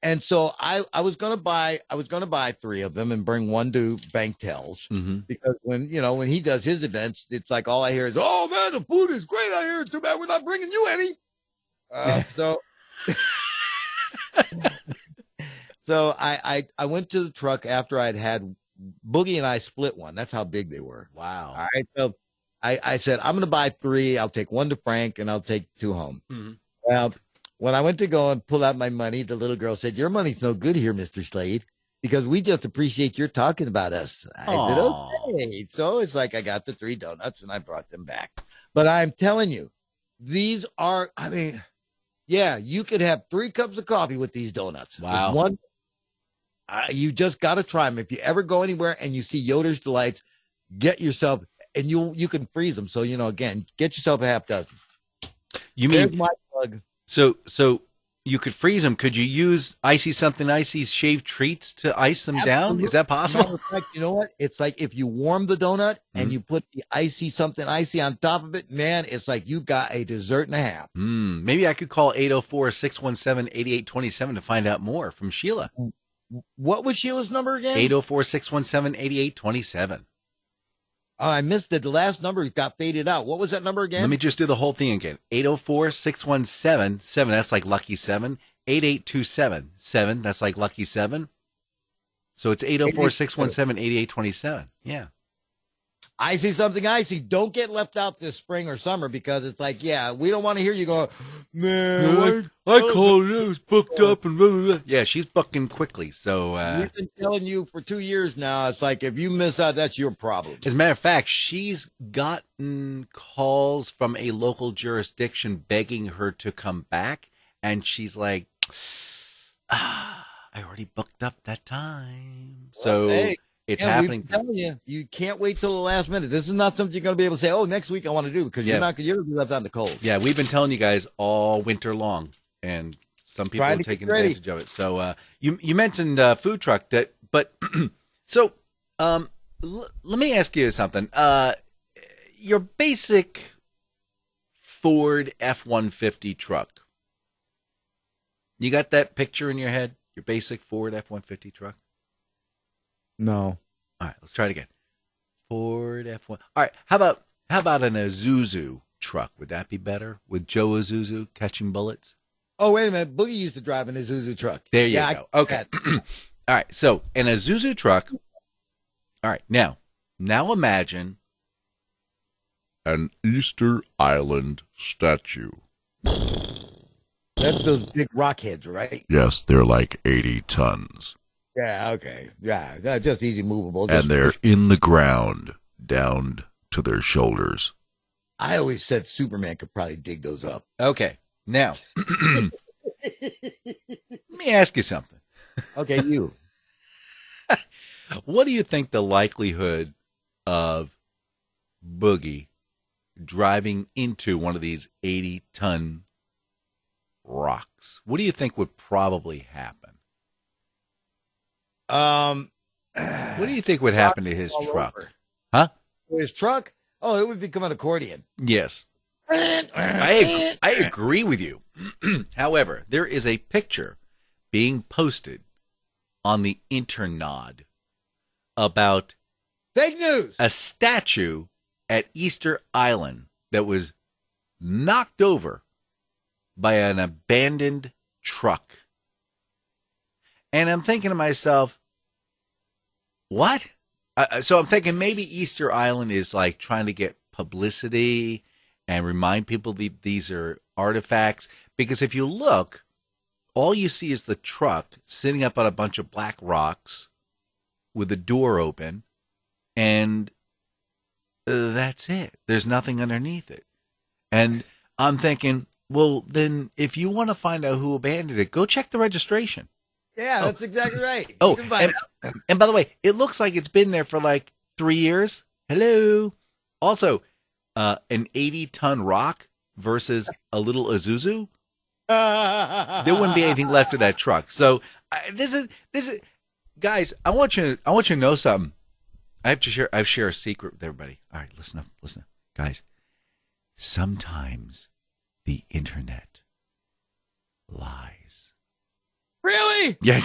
and so I was gonna buy 3 of them and bring one to Banktel's because when he does his events, it's like all I hear is, "Oh man, the food is great out here. It's too bad we're not bringing you any." So I went to the truck after I'd had Boogie and I split one. That's how big they were. Wow. All right. So I said, I'm going to buy 3. I'll take 1 to Frank and I'll take 2 home. Well, when I went to go and pull out my money, the little girl said, "Your money's no good here, Mr. Slade, because we just appreciate your talking about us." I said, "Okay." So it's like I got the 3 donuts and I brought them back. But I'm telling you, these are, I mean, yeah, you could have 3 cups of coffee with these donuts. Wow. With one, you just got to try them. If you ever go anywhere and you see Yoder's Delights, get yourself, and you can freeze them. So, again, get yourself a half dozen. You mean, there's my plug. So you could freeze them. Could you use Icy Something Icy shaved treats to ice them down? Is that possible? You know what? It's like if you warm the donut and you put the Icy Something Icy on top of it, man, it's like you got a dessert and a half. Maybe I could call 804-617-8827 to find out more from Sheila. What was Sheila's number again? 804-617-8827. Oh, I missed it. The last number got faded out. What was that number again? Let me just do the whole thing again. 804-617-7. That's like Lucky 7. 8827-7. That's like Lucky 7. So it's 804-617-8827. Yeah. Icy Something Icy. Don't get left out this spring or summer because it's like, we don't want to hear you go, "Man, I called it. I was booked up and blah, blah, blah." Yeah, she's booking quickly. So we've been telling you for 2 years now. It's like if you miss out, that's your problem. As a matter of fact, she's gotten calls from a local jurisdiction begging her to come back, and she's like, "I already booked up that time." So. Hey. It's happening. I'm telling you, you can't wait till the last minute. This is not something you're going to be able to say, "Oh, next week I want to do," because you're going to be left out in the cold. Yeah, we've been telling you guys all winter long, and some people are taking advantage of it. So you mentioned food truck but so let me ask you something. Your basic Ford F-150 truck. You got that picture in your head? Your basic Ford F-150 truck? No. All right, let's try it again. Ford F1. All right, how about an Isuzu truck? Would that be better with Joe Isuzu catching bullets? Oh, wait a minute. Boogie used to drive an Isuzu truck. There you go. Okay. All right, so an Isuzu truck. All right, now imagine an Easter Island statue. That's those big rock heads, right? Yes, they're like 80 tons. Yeah, okay. Yeah, just easy movable. And they're in the ground, down to their shoulders. I always said Superman could probably dig those up. Okay, now, let me ask you something. Okay, you. What do you think the likelihood of Boogie driving into one of these 80-ton rocks? What do you think would probably happen? What do you think would happen to his truck? Over. Huh? His truck? Oh, it would become an accordion. Yes. I agree with you. However, there is a picture being posted on the internet about fake news. A statue at Easter Island that was knocked over by an abandoned truck. And I'm thinking to myself, what? So I'm thinking maybe Easter Island is like trying to get publicity and remind people that these are artifacts. Because if you look, all you see is the truck sitting up on a bunch of black rocks with the door open, and that's it. There's nothing underneath it. And I'm thinking, well, then if you want to find out who abandoned it, go check the registration. Yeah, that's exactly right. And by the way, it looks like it's been there for like 3 years. Hello. Also, an 80-ton rock versus a little Isuzu. There wouldn't be anything left of that truck. So this is guys. I want you to know something. I have to share a secret with everybody. All right, listen up, guys. Sometimes the internet lies. Really? Yeah.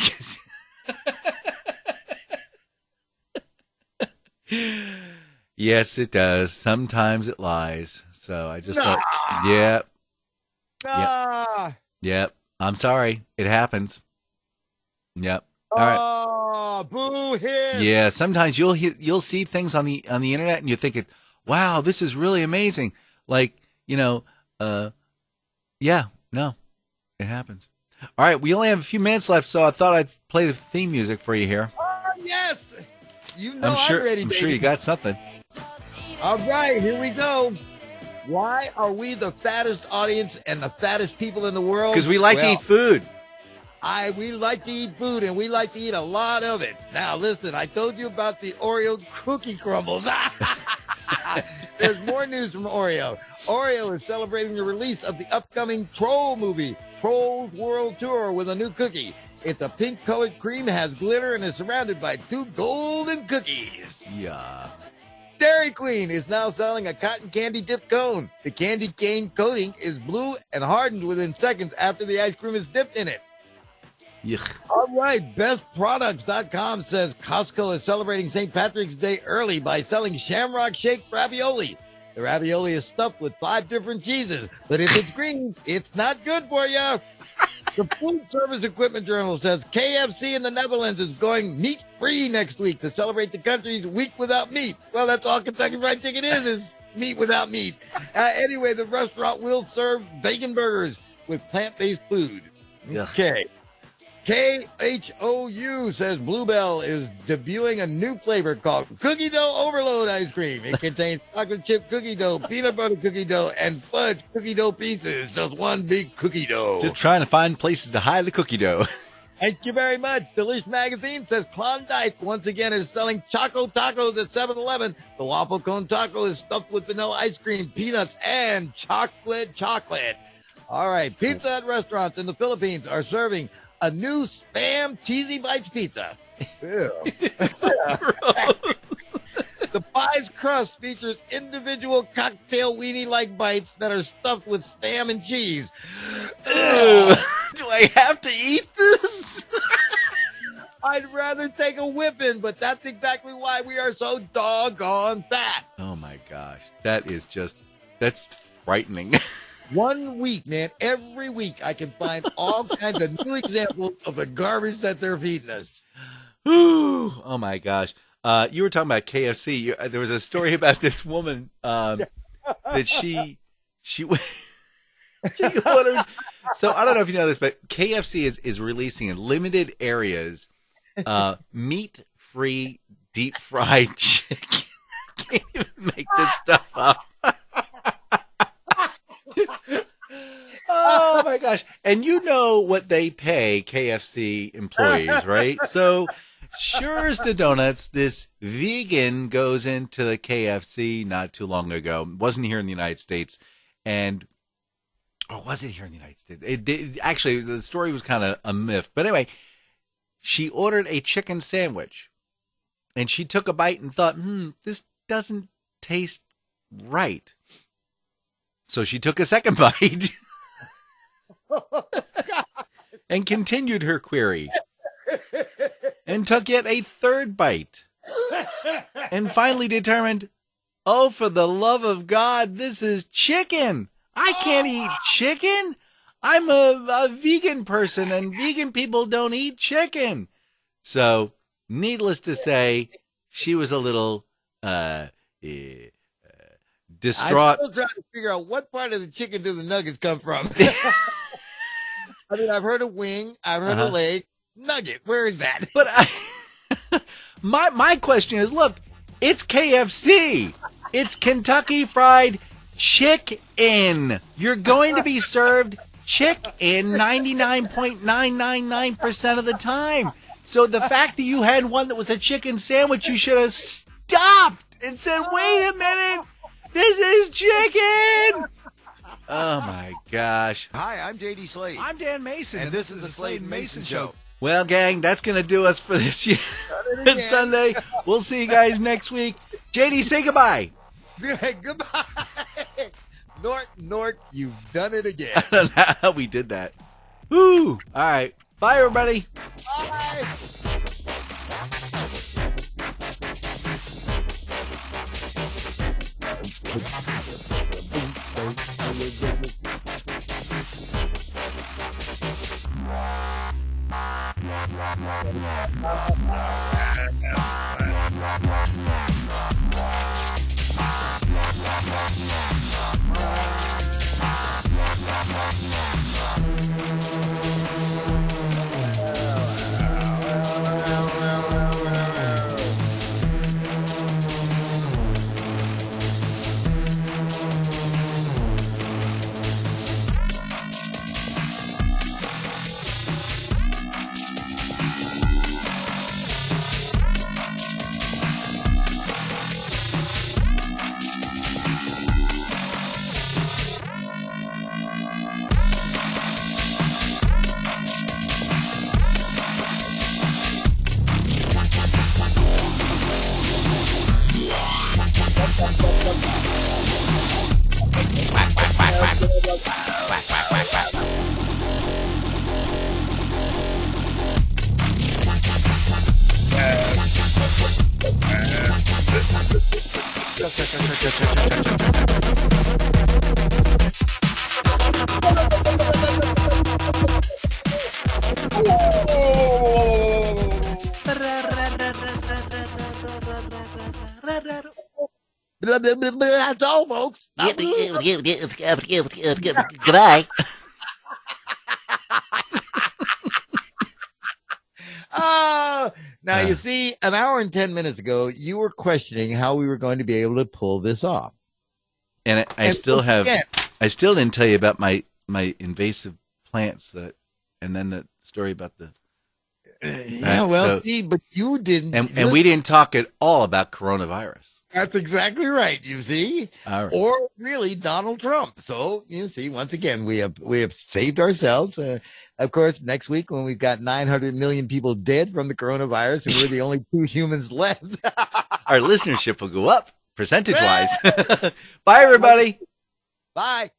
Yes, it does. Sometimes it lies. So I just thought, yep. Yep. I'm sorry. It happens. Yep. All right. Oh, boo him. Yeah, sometimes you'll see things on the internet and you're thinking, "Wow, this is really amazing." Like, yeah, no. It happens. All right, we only have a few minutes left, so I thought I'd play the theme music for you here. Oh, yes. You know I'm ready, I'm baby. sure you got something. All right, here we go. Why are we the fattest audience and the fattest people in the world? Because we like to eat food. We like to eat food, and we like to eat a lot of it. Now, listen, I told you about the Oreo cookie crumbles. There's more news from Oreo. Oreo is celebrating the release of the upcoming Troll movie, Trolls World Tour, with a new cookie. It's a pink-colored cream, has glitter, and is surrounded by 2 golden cookies. Yeah. Dairy Queen is now selling a cotton candy dip cone. The candy cane coating is blue and hardened within seconds after the ice cream is dipped in it. Yuck. All right, bestproducts.com says Costco is celebrating St. Patrick's Day early by selling Shamrock Shake ravioli. The ravioli is stuffed with 5 different cheeses, but if it's green, it's not good for you. The Food Service Equipment Journal says KFC in the Netherlands is going meat-free next week to celebrate the country's week without meat. Well, that's all Kentucky Fried Chicken is meat without meat. Anyway, the restaurant will serve vegan burgers with plant-based food. Okay. KHOU says Bluebell is debuting a new flavor called Cookie Dough Overload Ice Cream. It contains chocolate chip cookie dough, peanut butter cookie dough, and fudge cookie dough pieces. Just one big cookie dough. Just trying to find places to hide the cookie dough. Thank you very much. Delish Magazine says Klondike once again is selling Choco Tacos at 7-Eleven. The waffle cone taco is stuffed with vanilla ice cream, peanuts, and chocolate. All right. Pizza Hut restaurants in the Philippines are serving a new Spam Cheesy Bites pizza. The pie's crust features individual cocktail weenie-like bites that are stuffed with Spam and cheese. Do I have to eat this? I'd rather take a whipping, but that's exactly why we are so doggone fat. Oh, my gosh. That's frightening. 1 week, man. Every week I can find all kinds of new examples of the garbage that they're feeding us. Ooh, oh, my gosh. You were talking about KFC. There was a story about this woman that she ordered. So I don't know if you know this, but KFC is releasing in limited areas meat-free deep-fried chicken. I can't even make this stuff up. Oh my gosh. And you know what they pay KFC employees, right? So sure as the donuts, this vegan goes into the KFC not too long ago. Wasn't here in the United States. And, or was it here in the United States? Actually, the story was kind of a myth. But anyway, she ordered a chicken sandwich. And she took a bite and thought, this doesn't taste right. So she took a second bite and continued her query and took yet a third bite and finally determined, oh, for the love of God, this is chicken. I can't eat chicken. I'm a vegan person and vegan people don't eat chicken. So needless to say, she was a little distraught. I'm still trying to figure out what part of the chicken do the nuggets come from. I mean, I've heard a wing, I've heard a leg, nugget. Where is that? But my question is, look, it's KFC. It's Kentucky Fried Chicken. You're going to be served chicken 99.999% of the time. So the fact that you had one that was a chicken sandwich, you should have stopped and said, wait a minute. This is chicken! Oh, my gosh. Hi, I'm J.D. Slade. I'm Dan Mason. And this is the Slade and Mayson Show. Well, gang, that's going to do us for this year. It's Sunday. We'll see you guys next week. JD, say goodbye. Goodbye. Nort, you've done it again. I don't know how we did that. Woo! All right. Bye, everybody. Bye. That's all, folks. Goodbye. Oh, now you see, an hour and 10 minutes ago, you were questioning how we were going to be able to pull this off. And I still didn't tell you about my invasive plants and then the story about the. But you didn't. And we didn't talk at all about coronavirus. That's exactly right. You see, All right. Or really Donald Trump. So you see, once again, we have saved ourselves. Of course, next week when we've got 900 million people dead from the coronavirus and we're the only 2 humans left, Our listenership will go up percentage wise. Bye, everybody. Bye.